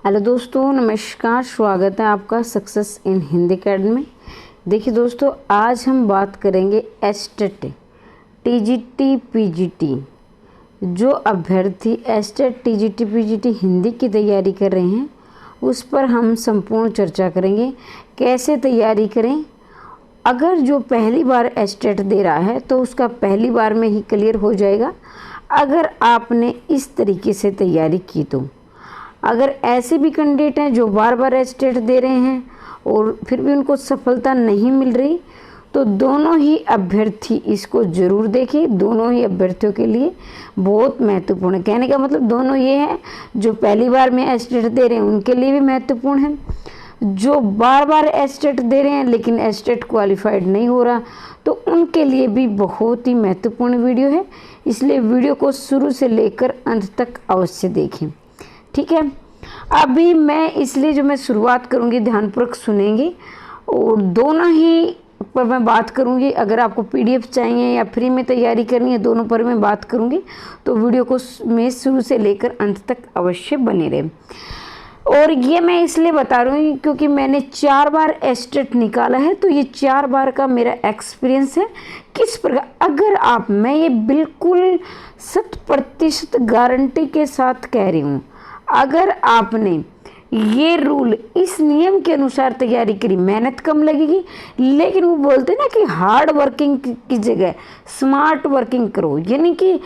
Hello दोस्तों, नमस्कार। स्वागत है आपका सक्सेस इन हिंदी अकेडमी। देखिए दोस्तों, आज हम बात करेंगे एस्टेट टीजीटी पीजीटी। जो अभ्यर्थी एस्टेट टीजीटी पीजीटी हिंदी की तैयारी कर रहे हैं उस पर हम संपूर्ण चर्चा करेंगे। कैसे तैयारी करें, अगर जो पहली बार एस्टेट दे रहा है तो उसका पहली बार में ही क्लियर हो जाएगा अगर आपने इस तरीके से तैयारी की तो। अगर ऐसे भी कैंडिडेट हैं जो बार बार एस्टेट दे रहे हैं और फिर भी उनको सफलता नहीं मिल रही, तो दोनों ही अभ्यर्थी इसको ज़रूर देखें। दोनों ही अभ्यर्थियों के लिए बहुत महत्वपूर्ण है। कहने का मतलब दोनों ये है, जो पहली बार में एस्टेट दे रहे हैं उनके लिए भी महत्वपूर्ण है, जो बार बार एस्टेट दे रहे हैं लेकिन एस्टेट क्वालिफाइड नहीं हो रहा तो उनके लिए भी बहुत ही महत्वपूर्ण वीडियो है। इसलिए वीडियो को शुरू से लेकर अंत तक अवश्य देखें, ठीक है। अभी मैं शुरुआत करूंगी, ध्यानपूर्वक सुनेंगे और दोनों ही पर मैं बात करूंगी। अगर आपको पीडीएफ चाहिए या फ्री में तैयारी करनी है, दोनों पर मैं बात करूंगी, तो वीडियो को मैं शुरू से लेकर अंत तक अवश्य बने रहे। और ये मैं इसलिए बता रही हूँ क्योंकि मैंने 4 बार एस्टेट निकाला है, तो ये 4 बार का मेरा एक्सपीरियंस है किस प्रकार। अगर मैं ये बिल्कुल 100% गारंटी के साथ कह रही हूँ, अगर आपने ये रूल इस नियम के अनुसार तैयारी करी, मेहनत कम लगेगी, लेकिन वो बोलते हैं ना कि हार्ड वर्किंग की जगह स्मार्ट वर्किंग करो। यानी कि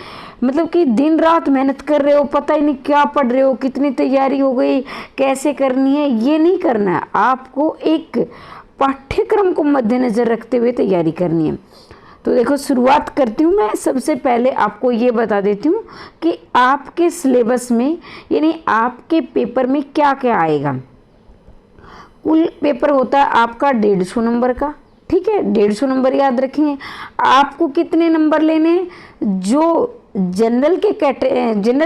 मतलब कि दिन रात मेहनत कर रहे हो, पता ही नहीं क्या पढ़ रहे हो, कितनी तैयारी हो गई, कैसे करनी है, ये नहीं करना है। आपको एक पाठ्यक्रम को मद्देनज़र रखते हुए तैयारी करनी है। तो देखो, शुरुआत करती हूँ मैं। सबसे पहले आपको ये बता देती हूँ कि आपके सिलेबस में यानी आपके पेपर में क्या क्या आएगा। कुल पेपर होता है आपका 150 नंबर का, ठीक है। 150 नंबर याद रखेंगे। आपको कितने नंबर लेने हैं? जो जनरल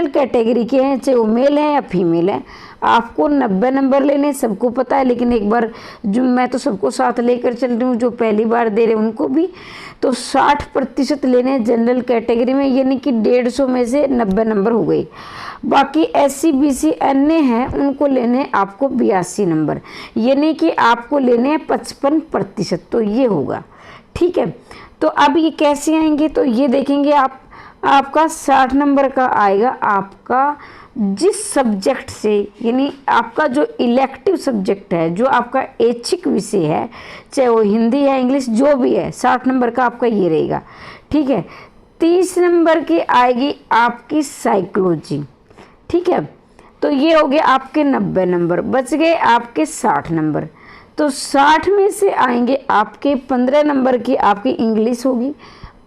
कैटेगरी के हैं, चाहे वो मेल हैं या फीमेल हैं, आपको 90 नंबर लेने, सबको पता है। लेकिन एक बार जो मैं तो सबको साथ लेकर चल रही हूँ, जो पहली बार दे रहे हैं उनको भी, तो 60% लेने हैं जनरल कैटेगरी में, यानी कि 150 में से 90 नंबर हो गई। बाकी SC BC अन्य हैं, उनको लेने हैं आपको 82 नंबर, यानी कि आपको लेने हैं 55%। तो ये होगा, ठीक है। तो अब ये कैसे आएंगे, तो ये देखेंगे आपका 60 नंबर का आएगा आपका जिस सब्जेक्ट से, यानी आपका जो इलेक्टिव सब्जेक्ट है, जो आपका ऐच्छिक विषय है, चाहे वो हिंदी या इंग्लिश जो भी है, 60 नंबर का आपका ये रहेगा, ठीक है। 30 नंबर की आएगी आपकी साइकोलॉजी, ठीक है। तो ये हो गए आपके 90 नंबर, बच गए आपके 60 नंबर। तो 60 में से आएंगे आपके 15 नंबर की आपकी इंग्लिश होगी,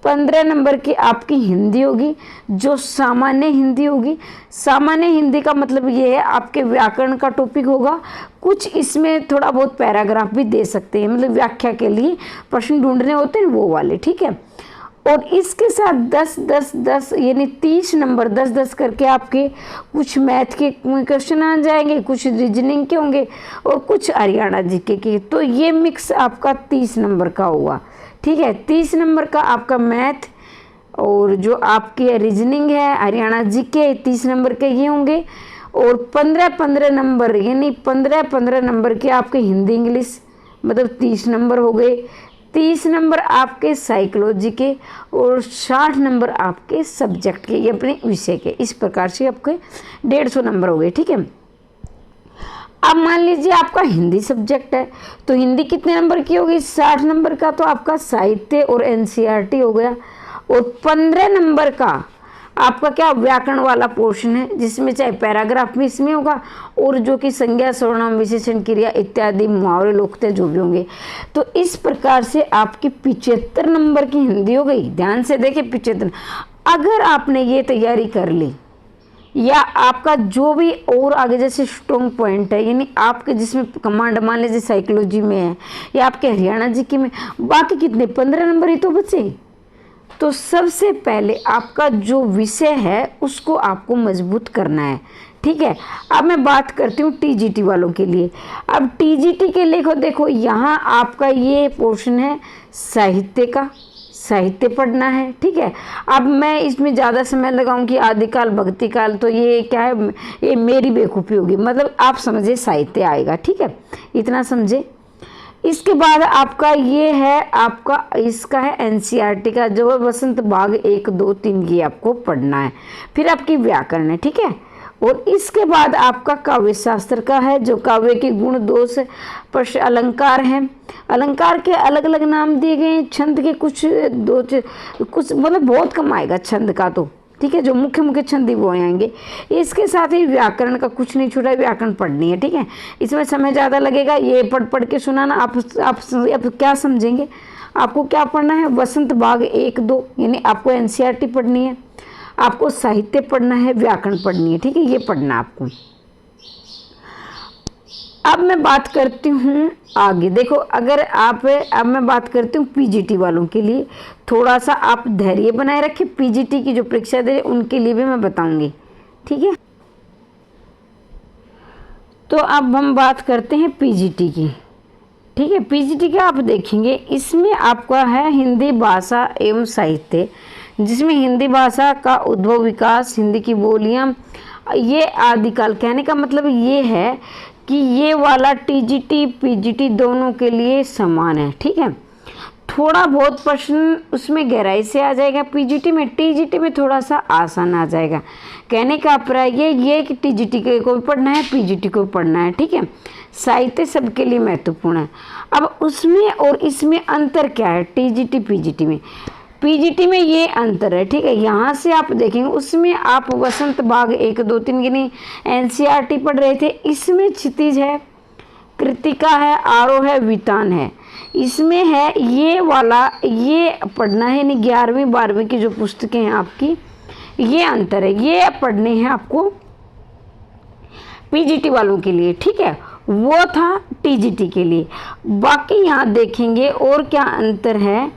15 नंबर की आपकी हिंदी होगी, जो सामान्य हिंदी होगी। सामान्य हिंदी का मतलब ये है आपके व्याकरण का टॉपिक होगा। कुछ इसमें थोड़ा बहुत पैराग्राफ भी दे सकते हैं, मतलब व्याख्या के लिए प्रश्न ढूंढने होते हैं वो वाले, ठीक है। और इसके साथ 10-10-10 यानी 30 नंबर 10-10 करके आपके कुछ मैथ के क्वेश्चन आ जाएंगे, कुछ रीजनिंग के होंगे और कुछ हरियाणा जीके के। तो ये मिक्स आपका 30 नंबर का हुआ, ठीक है। 30 नंबर का आपका मैथ और जो आपकी रीजनिंग है, हरियाणा जीके 30 नंबर के ये होंगे। और 15-15 नंबर यानी 15-15 नंबर के आपके हिंदी इंग्लिश, मतलब 30 नंबर हो गए। 30 नंबर आपके साइकोलॉजी के और 60 नंबर आपके सब्जेक्ट के, ये अपने विषय के। इस प्रकार से आपके 150 नंबर हो गए, ठीक है। अब मान लीजिए आपका हिंदी सब्जेक्ट है, तो हिंदी कितने नंबर की होगी? 60 नंबर का तो आपका साहित्य और NCERT हो गया। और 15 नंबर का आपका क्या व्याकरण वाला पोर्शन है, जिसमें चाहे पैराग्राफ भी इसमें होगा और जो कि संज्ञा सर्वनाम विशेषण क्रिया इत्यादि मुहावरे लोकते जो भी होंगे। तो इस प्रकार से आपकी 75 नंबर की हिंदी हो गई। ध्यान से देखिए, 75। अगर आपने ये तैयारी कर ली, या आपका जो भी और आगे जैसे स्ट्रॉन्ग पॉइंट है, यानी आपके जिसमें कमांड मान लीजिए साइकोलॉजी में है या आपके हरियाणा जीके में, बाकी कितने 15 नंबर ही तो बचे। तो सबसे पहले आपका जो विषय है उसको आपको मजबूत करना है, ठीक है। अब मैं बात करती हूँ टीजीटी वालों के लिए। अब टीजीटी के लिए देखो यहाँ आपका ये पोर्शन है साहित्य का, साहित्य पढ़ना है। ठीक है, अब मैं इसमें ज़्यादा समय लगाऊंगी आदिकाल भक्तिकाल तो ये क्या है, ये मेरी बेवकूफ़ी होगी, मतलब आप समझे साहित्य आएगा। ठीक है, इतना समझे। इसके बाद आपका ये है, आपका इसका है एनसीईआरटी का जो है वसंत भाग 1, 2, 3 ये आपको पढ़ना है। फिर आपकी व्याकरण है। ठीक है, और इसके बाद आपका काव्य शास्त्र का है जो काव्य के गुण दोष प्रश्न अलंकार हैं। अलंकार के अलग अलग नाम दिए गए हैं। छंद के कुछ मतलब बहुत कम आएगा छंद का तो। ठीक है, जो मुख्य मुख्य छंद वो आएंगे। इसके साथ ही व्याकरण का कुछ नहीं छूटा, व्याकरण पढ़नी है। ठीक है, इसमें समय ज़्यादा लगेगा, ये पढ़ के सुनाना। आप क्या समझेंगे, आपको क्या पढ़ना है, वसंत भाग 1, 2 यानी आपको एनसीईआरटी पढ़नी है, आपको साहित्य पढ़ना है, व्याकरण पढ़नी है। ठीक है, ये पढ़ना आपको। अब मैं बात करती हूँ आगे। देखो, अगर आप अब मैं बात करती हूँ पीजीटी वालों के लिए। थोड़ा सा आप धैर्य बनाए रखें, पीजीटी की जो परीक्षा दे उनके लिए भी मैं बताऊंगी। ठीक है, तो अब हम बात करते हैं पीजीटी की। ठीक है, पीजीटी का आप देखेंगे, इसमें आपका है हिंदी भाषा एवं साहित्य, जिसमें हिंदी भाषा का उद्भव विकास, हिंदी की बोलियाँ, ये आदिकाल। कहने का मतलब ये है कि ये वाला टीजीटी पीजीटी दोनों के लिए समान है। ठीक है, थोड़ा बहुत प्रश्न उसमें गहराई से आ जाएगा पीजीटी में, टीजीटी में थोड़ा सा आसान आ जाएगा। कहने का अभिप्राय ये कि टीजीटी को भी पढ़ना है, पीजीटी को भी पढ़ना है। ठीक है, साहित्य सबके लिए महत्वपूर्ण है। अब उसमें और इसमें अंतर क्या है, टीजीटी पीजीटी में? पीजीटी में ये अंतर है। ठीक है, यहाँ से आप देखेंगे, उसमें आप वसंत भाग 1, 2, 3 यानी एनसीईआरटी पढ़ रहे थे, इसमें क्षितिज है, कृतिका है, आरोह है, वितान है। इसमें है ये वाला, ये पढ़ना है, यानी 11वीं 12वीं की जो पुस्तकें हैं आपकी, ये अंतर है, ये पढ़ने हैं आपको पीजीटी वालों के लिए। ठीक है, वो था टीजीटी के लिए। बाकी यहाँ देखेंगे और क्या अंतर है,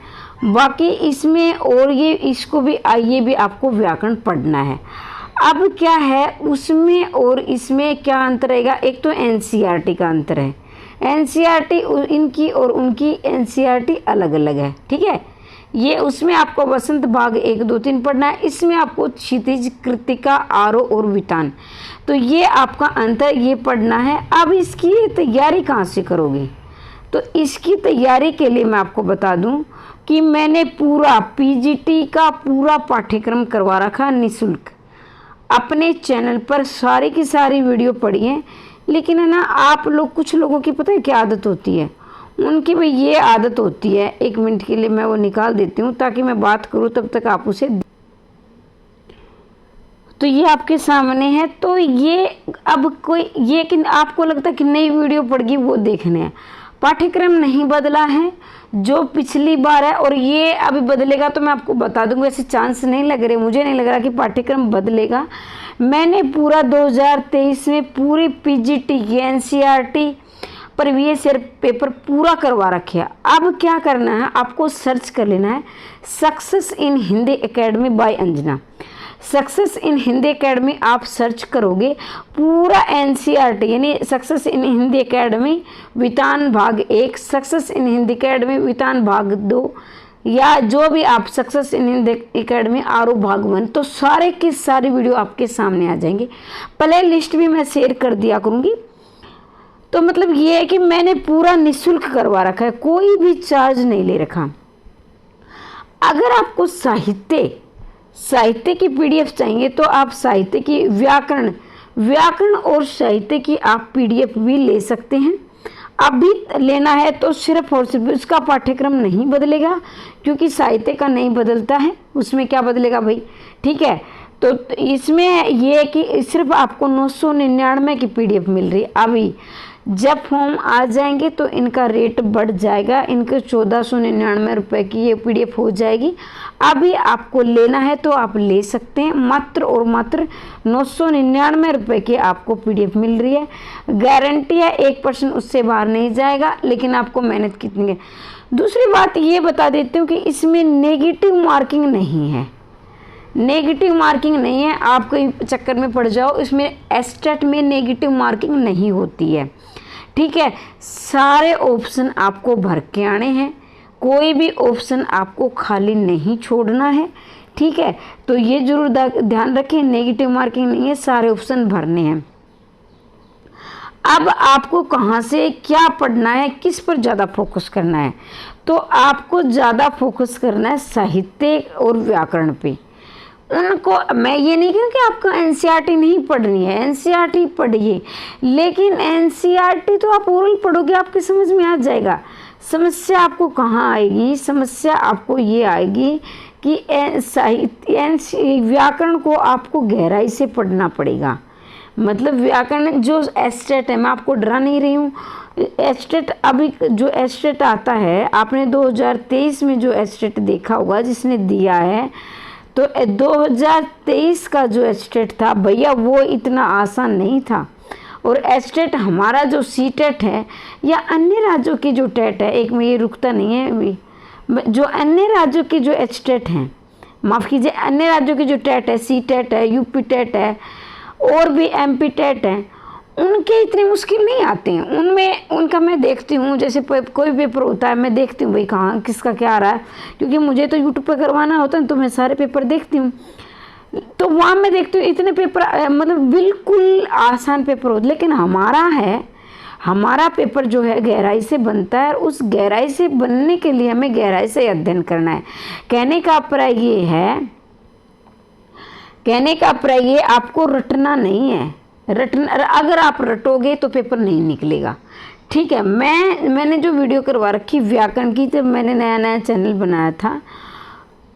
बाकी इसमें और ये इसको भी आइए भी आपको व्याकरण पढ़ना है। अब क्या है उसमें और इसमें क्या अंतर रहेगा, एक तो एनसीईआरटी का अंतर है। एनसीईआरटी इनकी और उनकी एनसीईआरटी अलग अलग है। ठीक है, ये उसमें आपको वसंत भाग 1, 2, 3 पढ़ना है, इसमें आपको क्षितिज, कृतिका, आरोह और वितान, तो ये आपका अंतर ये पढ़ना है। अब इसकी तैयारी कहाँ से करोगे, तो इसकी तैयारी के लिए मैं आपको बता दूं कि मैंने पूरा पीजीटी का पूरा पाठ्यक्रम करवा रखा निःशुल्क अपने चैनल पर। सारी की सारी वीडियो पढ़ी है, लेकिन है ना आप लोग, कुछ लोगों की पता है क्या आदत होती है, उनकी भाई ये आदत होती है, 1 मिनट के लिए मैं वो निकाल देती हूँ ताकि मैं बात करूँ, तब तक आप उसे, तो ये आपके सामने है। तो ये अब कोई ये कि आपको लगता है कि नई वीडियो पड़ गई वो देखने हैं, पाठ्यक्रम नहीं बदला है जो पिछली बार है, और ये अभी बदलेगा तो मैं आपको बता दूंगा। ऐसे चांस नहीं लग रहे, मुझे नहीं लग रहा कि पाठ्यक्रम बदलेगा। मैंने पूरा 2023 में पूरी पीजीटी की एनसीईआरटी प्रीवियस ईयर पेपर पूरा करवा रखे हैं। अब क्या करना है, आपको सर्च कर लेना है success in Hindi academy by Anjana. Success in Hindi academy आप सर्च करोगे, पूरा एनसीईआरटी यानी success in Hindi academy Vitan भाग 1, success in Hindi academy Vitan भाग 2, या जो भी आप सक्सेस इन हिंदी एकेडमी आरोह भाग 1, तो सारे की सारी वीडियो आपके सामने आ जाएंगे। प्ले लिस्ट भी मैं शेयर कर दिया करूँगी। तो मतलब ये है कि मैंने पूरा निःशुल्क करवा रखा है, कोई भी चार्ज नहीं ले रखा। अगर आपको साहित्य की पीडीएफ चाहिए तो आप साहित्य की व्याकरण और साहित्य की आप पीडीएफ भी ले सकते हैं। अभी लेना है तो सिर्फ और सिर्फ उसका पाठ्यक्रम नहीं बदलेगा, क्योंकि साहित्य का नहीं बदलता है, उसमें क्या बदलेगा भाई। ठीक है, तो इसमें ये कि सिर्फ आपको 999 की पीडीएफ मिल रही है। अभी जब फॉर्म आ जाएंगे तो इनका रेट बढ़ जाएगा, इनके 1499 रुपये की ये पीडीएफ हो जाएगी। अभी आपको लेना है तो आप ले सकते हैं, मात्र और मात्र 999 रुपये की आपको पीडीएफ मिल रही है। गारंटी है 1% उससे बाहर नहीं जाएगा, लेकिन आपको मेहनत कितनी है। दूसरी बात ये बता देती हूँ कि इसमें नेगेटिव मार्किंग नहीं है, नेगेटिव मार्किंग नहीं है, आप कहीं चक्कर में पड़ जाओ। इसमें एस्टेट में नेगेटिव मार्किंग नहीं होती है। ठीक है, सारे ऑप्शन आपको भर के आने हैं, कोई भी ऑप्शन आपको खाली नहीं छोड़ना है, ठीक है। तो ये जरूर ध्यान रखें, नेगेटिव मार्किंग नहीं है, सारे ऑप्शन भरने हैं। अब आपको कहाँ से क्या पढ़ना है, किस पर ज़्यादा फोकस करना है, तो आपको ज़्यादा फोकस करना है साहित्य और व्याकरण पे। उनको मैं ये नहीं कहूँ कि आपको एनसीईआरटी नहीं पढ़नी है, एनसीईआरटी पढ़िए, लेकिन एनसीईआरटी तो आप ओरल पढ़ोगे, आपके समझ में आ जाएगा। समस्या आपको कहाँ आएगी, समस्या आपको ये आएगी कि साहित्य व्याकरण को आपको गहराई से पढ़ना पड़ेगा। मतलब व्याकरण जो एस्टेट है, मैं आपको डरा नहीं रही हूँ, एस्टेट अभी जो एस्टेट आता है, आपने 2023 में जो एस्टेट देखा होगा जिसने दिया है, तो 2023 का जो एस्टेट था भैया वो इतना आसान नहीं था। और एस्टेट हमारा जो सीटेट है या अन्य राज्यों की जो टेट है, एक में ये रुकता नहीं है अभी, जो अन्य राज्यों की जो एस्टेट हैं, माफ़ कीजिए, अन्य राज्यों की जो टेट है, सीटेट है, यूपी टेट है और भी एमपी टेट हैं, उनके इतने मुश्किल नहीं आते हैं। उनमें उनका मैं देखती हूँ, जैसे कोई पेपर होता है मैं देखती हूँ भाई कहाँ किसका क्या आ रहा है, क्योंकि मुझे तो यूट्यूब पर करवाना होता है तो मैं सारे पेपर देखती हूँ। तो वहाँ मैं देखती हूँ इतने पेपर मतलब बिल्कुल आसान पेपर होते, लेकिन हमारा पेपर जो है गहराई से बनता है, और उस गहराई से बनने के लिए हमें गहराई से अध्ययन करना है। कहने का अभिप्राय ये आपको रटना नहीं है, अगर आप रटोगे तो पेपर नहीं निकलेगा, ठीक है। मैंने जो वीडियो करवा रखी व्याकरण की, तो मैंने नया चैनल बनाया था,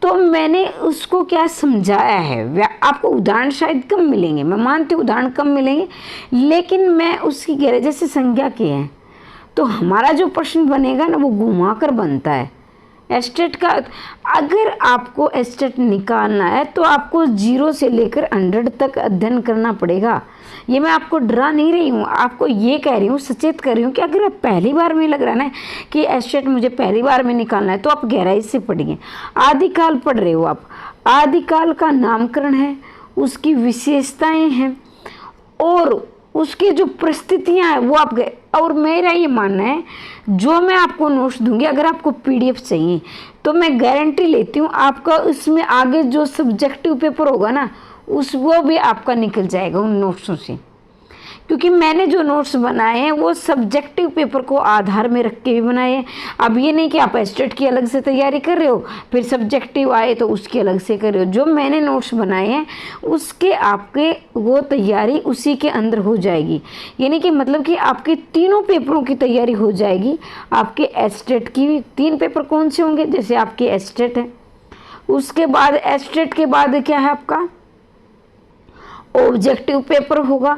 तो मैंने उसको क्या समझाया है। आपको उदाहरण शायद कम मिलेंगे, मैं मानती हूँ उदाहरण कम मिलेंगे, लेकिन मैं उसकी गहराई, जैसे संज्ञा के हैं, तो हमारा जो प्रश्न बनेगा ना वो घुमा कर बनता है एस्टेट का। अगर आपको एस्टेट निकालना है तो आपको 0 से लेकर 100 तक अध्ययन करना पड़ेगा। ये मैं आपको डरा नहीं रही हूँ, आपको ये कह रही हूँ, सचेत कर रही हूँ कि अगर आप पहली बार में लग रहा है ना कि एस्टेट मुझे पहली बार में निकालना है, तो आप गहराई से पढ़िए। आदिकाल पढ़ रहे हो आप, आदिकाल का नामकरण है, उसकी विशेषताएं हैं और उसकी जो परिस्थितियाँ हैं वो आप गए। और मेरा ये मानना है, जो मैं आपको नोट्स दूंगी, अगर आपको पीडीएफ चाहिए तो मैं गारंटी लेती हूँ आपका उसमें आगे जो सब्जेक्टिव पेपर होगा ना वो भी आपका निकल जाएगा उन नोट्सों से, क्योंकि मैंने जो नोट्स बनाए हैं वो सब्जेक्टिव पेपर को आधार में रख के भी बनाए हैं। अब ये नहीं कि आप एस्टेट की अलग से तैयारी कर रहे हो फिर सब्जेक्टिव आए तो उसकी अलग से कर रहे हो। जो मैंने नोट्स बनाए हैं उसके आपके वो तैयारी उसी के अंदर हो जाएगी, यानी कि मतलब कि आपके तीनों पेपरों की तैयारी हो जाएगी। आपके एस्टेट की 3 पेपर कौन से होंगे, जैसे आपके एस्टेट है, उसके बाद एस्टेट के बाद क्या है आपका ऑब्जेक्टिव पेपर होगा,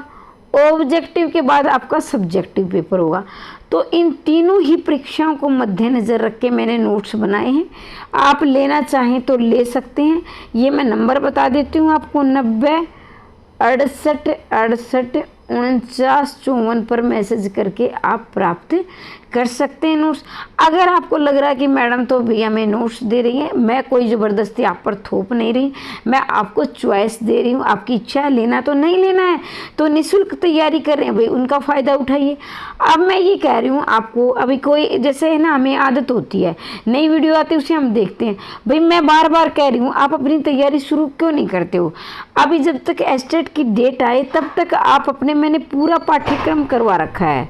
ऑब्जेक्टिव के बाद आपका सब्जेक्टिव पेपर होगा। तो इन तीनों ही परीक्षाओं को मद्देनज़र रख के मैंने नोट्स बनाए हैं। आप लेना चाहें तो ले सकते हैं। ये मैं नंबर बता देती हूँ आपको, 90 68 68 49 54 पर मैसेज करके आप प्राप्त कर सकते हैं नोट्स। अगर आपको लग रहा है कि मैडम तो भैया हमें नोट्स दे रही है, मैं कोई ज़बरदस्ती आप पर थोप नहीं रही, मैं आपको चॉइस दे रही हूँ, आपकी इच्छा है लेना तो नहीं लेना है तो निःशुल्क तैयारी कर रहे हैं भाई, उनका फ़ायदा उठाइए। अब मैं ये कह रही हूँ आपको, अभी कोई जैसे है ना, हमें आदत होती है नई वीडियो आती है उसे हम देखते हैं, भाई मैं बार बार कह रही हूँ आप अपनी तैयारी शुरू क्यों नहीं करते हो। अभी जब तक एस्टेट की डेट आए तब तक आप अपने, मैंने पूरा पाठ्यक्रम करवा रखा है,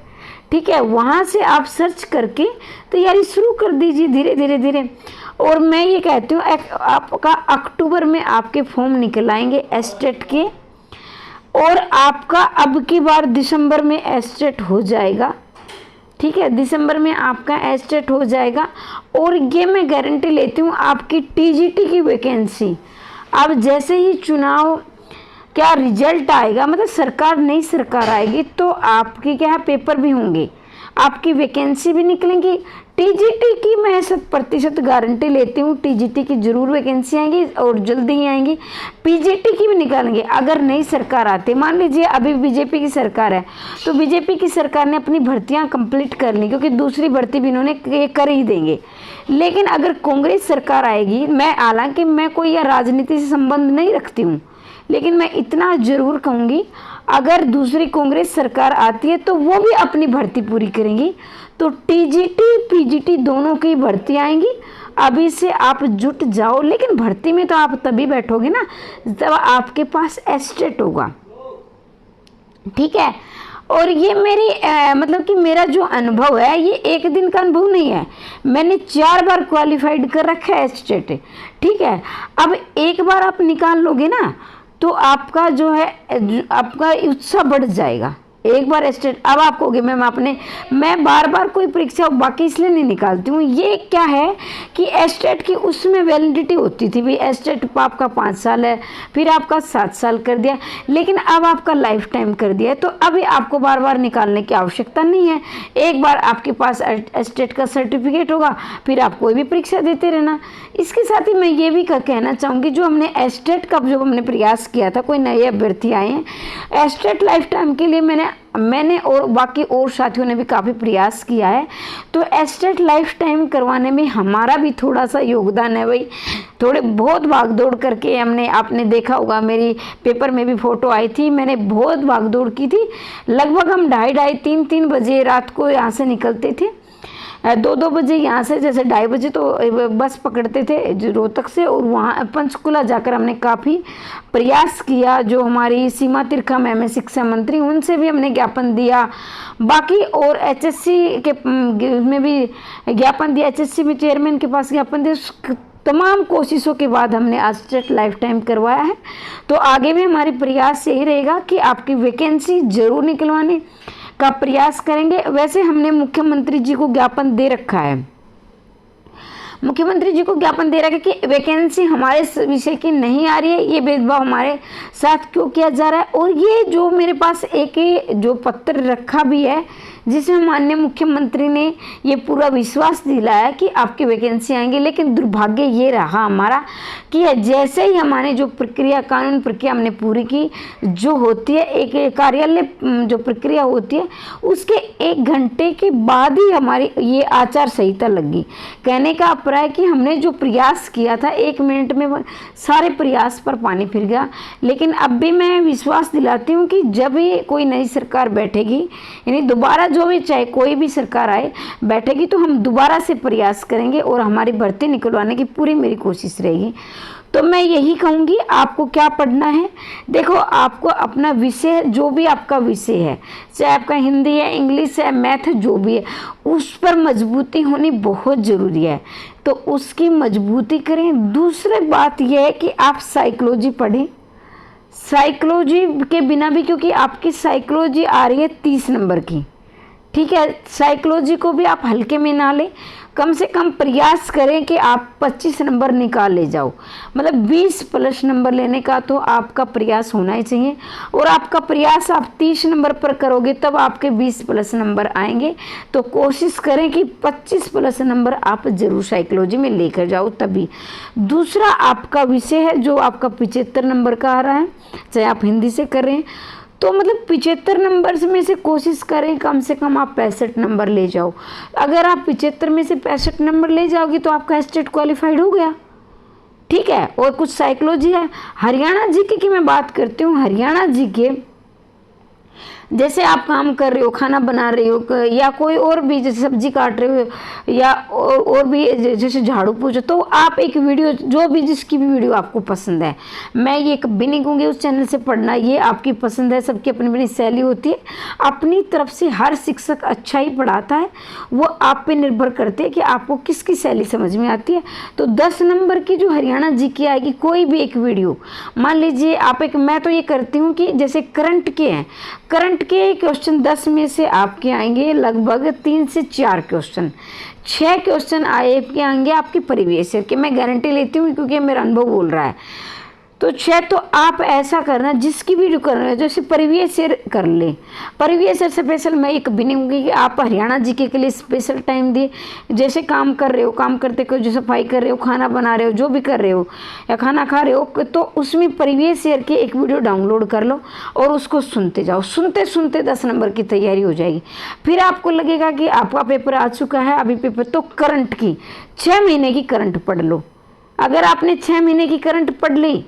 ठीक है, वहाँ से आप सर्च करके तैयारी शुरू कर दीजिए धीरे धीरे धीरे। और मैं ये कहती हूँ आपका अक्टूबर में आपके फॉर्म निकल आएंगे एस्टेट के, और आपका अब की बार दिसंबर में एस्टेट हो जाएगा, ठीक है, दिसंबर में आपका एस्टेट हो जाएगा। और ये मैं गारंटी लेती हूँ आपकी टीजीटी की वैकेंसी, अब जैसे ही चुनाव क्या रिजल्ट आएगा, मतलब सरकार नई सरकार आएगी तो आपके क्या है पेपर भी होंगे, आपकी वैकेंसी भी निकलेंगी। टीजीटी की मैं 100% गारंटी लेती हूँ, टीजीटी की ज़रूर वैकेंसी आएंगी और जल्दी ही आएंगी। पीजीटी की भी निकालेंगे अगर नई सरकार आती। मान लीजिए अभी बीजेपी की सरकार है तो बीजेपी की सरकार ने अपनी भर्तियाँ कंप्लीट कर ली, क्योंकि दूसरी भर्ती भी इन्होंने कर ही देंगे। लेकिन अगर कांग्रेस सरकार आएगी, मैं हालांकि मैं कोई राजनीति से संबंध नहीं रखती हूँ, लेकिन मैं इतना ज़रूर कहूँगी अगर दूसरी कांग्रेस सरकार आती है तो वो भी अपनी भर्ती पूरी करेंगी। तो टीजीटी पीजीटी दोनों की भर्ती आएंगी। अभी से आप जुट जाओ, लेकिन भर्ती में तो आप तभी बैठोगे ना जब आपके पास एस्टेट होगा। ठीक है। और ये मेरी मतलब कि मेरा जो अनुभव है ये एक दिन का अनुभव नहीं है, मैंने 4 बार क्वालिफाइड कर रखा है एस्टेट। ठीक है। अब एक बार आप निकाल लोगे ना तो आपका जो है आपका उत्साह बढ़ जाएगा। एक बार एस्टेट, अब आप कहोगे मैं बार बार कोई परीक्षा बाकी इसलिए नहीं निकालती हूँ। ये क्या है कि एस्टेट की उसमें वैलिडिटी होती थी भी, एस्टेट आपका 5 साल है, फिर आपका 7 साल कर दिया, लेकिन अब आपका लाइफ टाइम कर दिया है। तो अभी आपको बार बार निकालने की आवश्यकता नहीं है। एक बार आपके पास एस्टेट का सर्टिफिकेट होगा, फिर आप कोई भी परीक्षा देते रहना। इसके साथ ही मैं ये भी कहना चाहूँगी, जो हमने एस्टेट का जो हमने प्रयास किया था, कोई नए अभ्यर्थी आए हैं एस्टेट लाइफ टाइम के लिए, मैंने और बाकी और साथियों ने भी काफ़ी प्रयास किया है। तो एस्टेट लाइफ टाइम करवाने में हमारा भी थोड़ा सा योगदान है भाई। थोड़े बहुत भागदौड़ करके आपने देखा होगा, मेरी पेपर में भी फोटो आई थी, मैंने बहुत भागदौड़ की थी। लगभग हम 2:30 3 बजे रात को यहाँ से निकलते थे, 2 बजे यहाँ से, जैसे 2:30 बजे तो बस पकड़ते थे रोहतक से, और वहाँ पंचकुला जाकर हमने काफ़ी प्रयास किया। जो हमारी सीमा तिरखा मैम है शिक्षा मंत्री, उनसे भी हमने ज्ञापन दिया। बाकी और एचएससी के में भी ज्ञापन दिया, एचएससी में चेयरमैन के पास ज्ञापन दिया। तमाम कोशिशों के बाद हमने एस्टेट लाइफ टाइम करवाया है। तो आगे भी हमारी प्रयास यही रहेगा कि आपकी वैकेंसी जरूर निकलवाने का प्रयास करेंगे। वैसे हमने मुख्यमंत्री जी को ज्ञापन दे रखा है, मुख्यमंत्री जी को ज्ञापन दे रखा है कि वैकेंसी हमारे विषय की नहीं आ रही है, ये भेदभाव हमारे साथ क्यों किया जा रहा है। और ये जो मेरे पास एक जो पत्र रखा भी है, जिसमें माननीय मुख्यमंत्री ने ये पूरा विश्वास दिलाया कि आपकी वैकेंसी आएंगी। लेकिन दुर्भाग्य ये रहा हमारा कि जैसे ही हमारे जो प्रक्रिया, कानून प्रक्रिया हमने पूरी की, जो होती है एक कार्यालय जो प्रक्रिया होती है, उसके 1 घंटे के बाद ही हमारी ये आचार संहिता लगी। कहने का अभिप्राय कि हमने जो प्रयास किया था 1 मिनट में सारे प्रयास पर पानी फिर गया। लेकिन अब भी मैं विश्वास दिलाती हूँ कि जब भी कोई नई सरकार बैठेगी, यानी दोबारा जो भी, चाहे कोई भी सरकार आए बैठेगी, तो हम दोबारा से प्रयास करेंगे और हमारी भर्ती निकलवाने की पूरी मेरी कोशिश रहेगी। तो मैं यही कहूँगी, आपको क्या पढ़ना है, देखो आपको अपना विषय, जो भी आपका विषय है, चाहे आपका हिंदी है, इंग्लिश है, मैथ है, जो भी है, उस पर मजबूती होनी बहुत ज़रूरी है। तो उसकी मजबूती करें। दूसरी बात यह है कि आप साइकोलॉजी पढ़ें। साइकोलॉजी के बिना भी, क्योंकि आपकी साइकोलॉजी आ रही है 30 नंबर की, ठीक है, साइकोलॉजी को भी आप हल्के में ना लें। कम से कम प्रयास करें कि आप 25 नंबर निकाल ले जाओ, मतलब 20 प्लस नंबर लेने का तो आपका प्रयास होना ही चाहिए। और आपका प्रयास आप 30 नंबर पर करोगे तब आपके 20 प्लस नंबर आएंगे। तो कोशिश करें कि 25 प्लस नंबर आप जरूर साइकोलॉजी में लेकर जाओ तभी। दूसरा आपका विषय है जो आपका 75 नंबर का आ रहा है, चाहे आप हिंदी से करें, तो मतलब 75 नंबर में से कोशिश करें कम से कम आप 65 नंबर ले जाओ। अगर आप 75 में से 65 नंबर ले जाओगे तो आपका एस्टेट क्वालिफाइड हो गया, ठीक है। और कुछ साइकोलॉजी है। हरियाणा जीके की मैं बात करती हूँ। हरियाणा जीके जैसे आप काम कर रहे हो, खाना बना रहे हो, या कोई और भी जैसे सब्जी काट रहे हो, या और भी जैसे झाड़ू पोछो, तो आप एक वीडियो, जो भी जिसकी भी वीडियो आपको पसंद है, मैं ये कभी नहीं कहूँगी उस चैनल से पढ़ना, ये आपकी पसंद है, सबकी अपनी अपनी शैली होती है। अपनी तरफ से हर शिक्षक अच्छा ही पढ़ाता है, वो आप पे निर्भर करते हैं कि आपको किसकी शैली समझ में आती है। तो 10 नंबर की जो हरियाणा जीके आएगी, कोई भी एक वीडियो, मान लीजिए आप एक, मैं तो ये करती हूँ कि जैसे करंट के हैं, करंट के क्वेश्चन 10 में से आपके आएंगे लगभग 3 से 4 क्वेश्चन, 6 क्वेश्चन आपके आएंगे आपके परिवेश के। मैं गारंटी लेती हूँ क्योंकि मेरा अनुभव बोल रहा है। तो 6 तो आप ऐसा करना, जिसकी वीडियो कर रहे हो, जैसे परिवेश से कर ले, परिवेश से स्पेशल मैं एक भी नहीं होंगी कि आप हरियाणा जीके के लिए स्पेशल टाइम दिए। जैसे काम कर रहे हो, काम करते कोई जो सफाई कर रहे हो, खाना बना रहे हो, जो भी कर रहे हो, या खाना खा रहे हो, तो उसमें परिवेश शेयर के एक वीडियो डाउनलोड कर लो और उसको सुनते जाओ। सुनते सुनते 10 नंबर की तैयारी हो जाएगी। फिर आपको लगेगा कि आपका पेपर आ चुका है, अभी पेपर, तो करंट की 6 महीने की करंट पढ़ लो। अगर आपने 6 महीने की करंट पढ़ ली,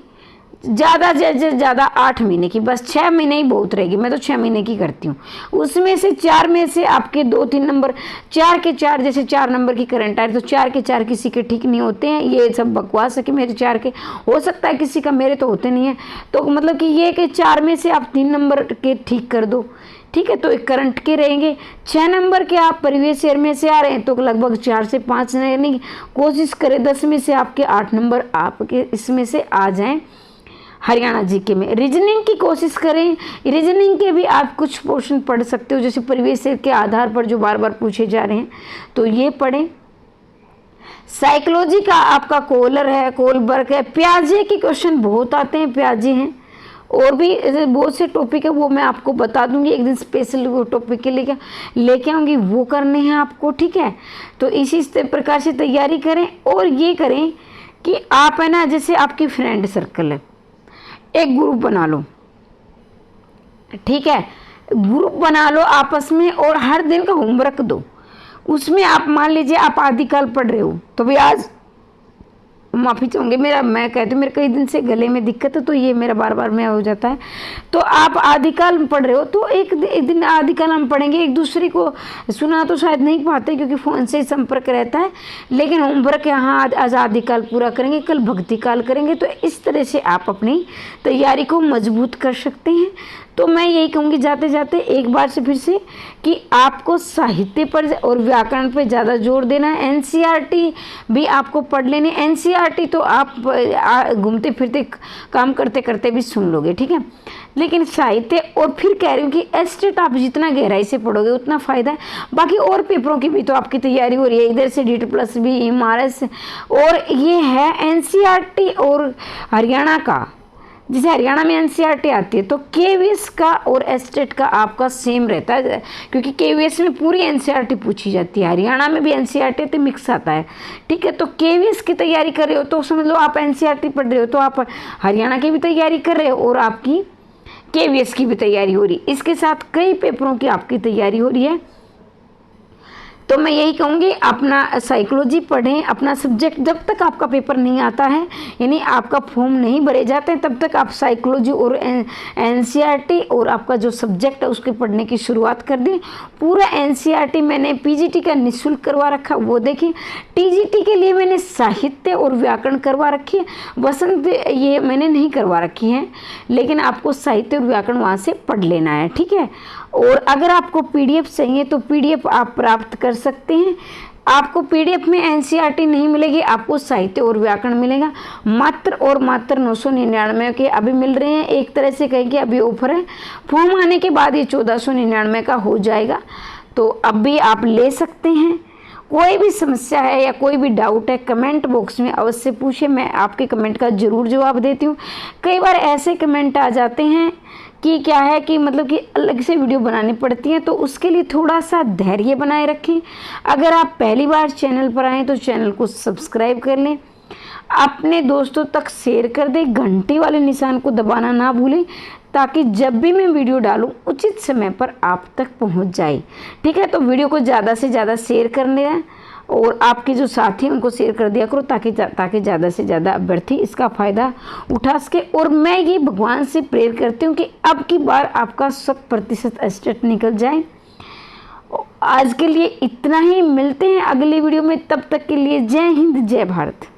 ज़्यादा से ज़्यादा 8 महीने की, बस 6 महीने ही बहुत रहेगी, मैं तो 6 महीने की करती हूँ। उसमें से 4 में से आपके 2-3 नंबर, 4 के 4, जैसे 4 नंबर की करंट आ रही तो 4 के 4 किसी के ठीक नहीं होते हैं, ये सब बकवास है कि मेरे 4 के हो सकता है किसी का, मेरे तो होते नहीं है। तो मतलब कि ये कि 4 में से आप 3 नंबर के ठीक कर दो, ठीक है, तो एक करंट के रहेंगे। 6 नंबर के आप प्रीवियस ईयर में से आ रहे हैं तो लगभग 4 से 5 रहने की कोशिश करें, 10 में से आपके 8 नंबर आपके इसमें से आ जाएं। हरियाणा जीके में रीजनिंग की कोशिश करें, रीजनिंग के भी आप कुछ पोर्शन पढ़ सकते हो, जैसे प्रीवियस ईयर के आधार पर जो बार बार पूछे जा रहे हैं तो ये पढ़ें। साइकोलॉजी का आपका कोलर है, कोलबर्ग है, प्याजे के क्वेश्चन बहुत आते हैं, प्याजे हैं, और भी बहुत से टॉपिक है, वो मैं आपको बता दूंगी एक दिन, स्पेशल वो टॉपिक के लेके आऊँगी, वो करने हैं आपको, ठीक है। तो इसी प्रकार से तैयारी करें, और ये करें कि आप है ना, जैसे आपकी फ्रेंड सर्कल है, एक ग्रुप बना लो, ठीक है, ग्रुप बना लो आपस में, और हर दिन का होमवर्क दो। उसमें आप मान लीजिए आप आदिकाल पढ़ रहे हो, तो भी आज माफ़ी चाहूँगी, मैं कहती हूँ मेरे कई दिन से गले में दिक्कत है, तो ये मेरा बार बार में हो जाता है। तो आप आदिकाल पढ़ रहे हो तो एक दिन आदिकाल हम पढ़ेंगे, एक दूसरे को सुना तो शायद नहीं पाते क्योंकि फ़ोन से ही संपर्क रहता है, लेकिन होमवर्क यहाँ आज आदिकाल पूरा करेंगे, कल भक्ति काल करेंगे। तो इस तरह से आप अपनी तैयारी को मजबूत कर सकते हैं। तो मैं यही कहूँगी जाते जाते एक बार से फिर से कि आपको साहित्य पर और व्याकरण पर ज़्यादा जोर देना है। एनसीईआरटी भी आपको पढ़ लेनी। एनसीईआरटी तो आप घूमते फिरते काम करते करते भी सुन लोगे, ठीक है, लेकिन साहित्य, और फिर कह रही हूँ कि एस्टेट आप जितना गहराई से पढ़ोगे उतना फ़ायदा है। बाकी और पेपरों की भी तो आपकी तैयारी हो रही है, इधर से DET+ भी, MRS, और ये है एनसीईआरटी और हरियाणा का, जैसे हरियाणा में एनसीईआरटी आती है तो केवीएस का और एस्टेट का आपका सेम रहता है, क्योंकि केवीएस में पूरी एनसीईआरटी पूछी जाती है, हरियाणा में भी एनसीईआरटी तो मिक्स आता है, ठीक है। तो केवीएस की तैयारी कर रहे हो तो समझ लो आप एनसीईआरटी पढ़ रहे हो, तो आप हरियाणा की भी तैयारी कर रहे हो और आपकी केवीएस की भी तैयारी हो रही, इसके साथ कई पेपरों की आपकी तैयारी हो रही है। तो मैं यही कहूँगी अपना साइकोलॉजी पढ़ें, अपना सब्जेक्ट जब तक आपका पेपर नहीं आता है, यानी आपका फॉर्म नहीं भरे जाते हैं, तब तक आप साइकोलॉजी और एनसीईआरटी और आपका जो सब्जेक्ट है उसके पढ़ने की शुरुआत कर दें। पूरा एनसीईआरटी मैंने पीजीटी का निःशुल्क करवा रखा, वो देखें। टीजीटी के लिए मैंने साहित्य और व्याकरण करवा रखी है, वसंत ये मैंने नहीं करवा रखी है, लेकिन आपको साहित्य और व्याकरण वहाँ से पढ़ लेना है, ठीक है। और अगर आपको पीडीएफ चाहिए तो पीडीएफ आप प्राप्त कर सकते हैं। आपको पीडीएफ में एनसीईआरटी नहीं मिलेगी, आपको साहित्य और व्याकरण मिलेगा। मात्र और मात्र 999 के अभी मिल रहे हैं, एक तरह से कहें कि अभी ऑफर है, फॉर्म आने के बाद ये 1499 का हो जाएगा, तो अब भी आप ले सकते हैं। कोई भी समस्या है या कोई भी डाउट है कमेंट बॉक्स में अवश्य पूछिए, मैं आपके कमेंट का ज़रूर जवाब देती हूँ। कई बार ऐसे कमेंट आ जाते हैं कि क्या है कि मतलब कि अलग से वीडियो बनानी पड़ती है, तो उसके लिए थोड़ा सा धैर्य बनाए रखें। अगर आप पहली बार चैनल पर आएँ तो चैनल को सब्सक्राइब कर लें, अपने दोस्तों तक शेयर कर दें, घंटी वाले निशान को दबाना ना भूलें, ताकि जब भी मैं वीडियो डालूं उचित समय पर आप तक पहुंच जाए, ठीक है। तो वीडियो को ज़्यादा से ज़्यादा शेयर करने हैं, और आपके जो साथी हैं उनको शेयर कर दिया करो, ताकि ज़्यादा से ज़्यादा अभ्यर्थी इसका फ़ायदा उठा सके। और मैं ये भगवान से प्रेयर करती हूँ कि अब की बार आपका 100% एस्टेट निकल जाए। आज के लिए इतना ही, मिलते हैं अगली वीडियो में, तब तक के लिए जय हिंद, जय भारत।